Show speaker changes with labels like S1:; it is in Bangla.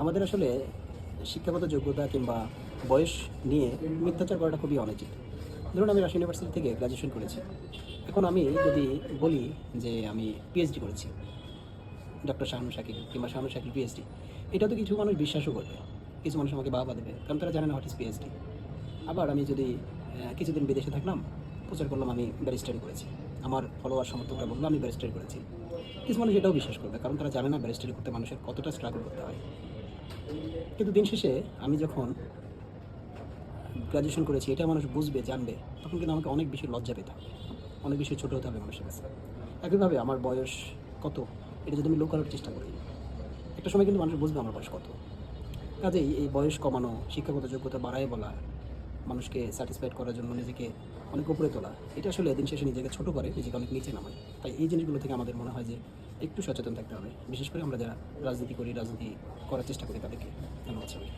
S1: আমাদের আসলে শিক্ষাগত যোগ্যতা কিংবা বয়স নিয়ে মিথ্যাচার করাটা খুবই অনুচিত। ধরুন আমি রাজশাহী ইউনিভার্সিটি থেকে গ্র্যাজুয়েশন করেছি। এখন আমি যদি বলি যে আমি পিএইচডি করেছি, ডক্টর শাহানুর শাকিল কিংবা শাহানুর শাকিল পিএইচডি, এটা তো কিছু মানুষ বিশ্বাসও করবে, কিছু মানুষ আমাকে বাহবা দেবে, কারণ তারা জানে না হোয়াট ইজ পিএইচডি। আবার আমি যদি কিছুদিন বিদেশে থাকলাম, প্রচার করলাম আমি ব্যারিস্টারি করেছি, আমার ফলোয়ার সমর্থকরা বললো আমি ব্যারিস্টারি করেছি, কিছু মানুষ এটাও বিশ্বাস করবে, কারণ তারা জানে না ব্যারিস্টারি করতে মানুষের কতটা স্ট্রাগল করতে হয়। কিন্তু দিন শেষে আমি যখন গ্র্যাজুয়েশন করেছি এটা মানুষ বুঝবে, জানবে, তখন কিন্তু আমাকে অনেক বেশি লজ্জা পেতে হবে, অনেক বেশি ছোটো হতে হবে মানুষের কাছে। একইভাবে আমার বয়স কত এটা যদি আমি লুকানোর চেষ্টা করি, একটা সময় কিন্তু মানুষ বুঝবে আমার বয়স কত। কাজেই এই বয়স কমানো, শিক্ষাগত যোগ্যতা বাড়ায় বলা, মানুষকে স্যাটিসফাইড করার জন্য নিজেকে অনেক উপরে তোলা, এটা আসলে দিন শেষে নিজেকে ছোটো করে, নিজেকে অনেক নিচে নামায়। তাই এই জিনিসগুলো থেকে আমাদের মনে হয় যে একটু সচেতন থাকতে হবে, বিশেষ করে আমরা যারা রাজনীতি করি, রাজনীতি করার চেষ্টা করি তাদেরকে। ধন্যবাদ সবাই।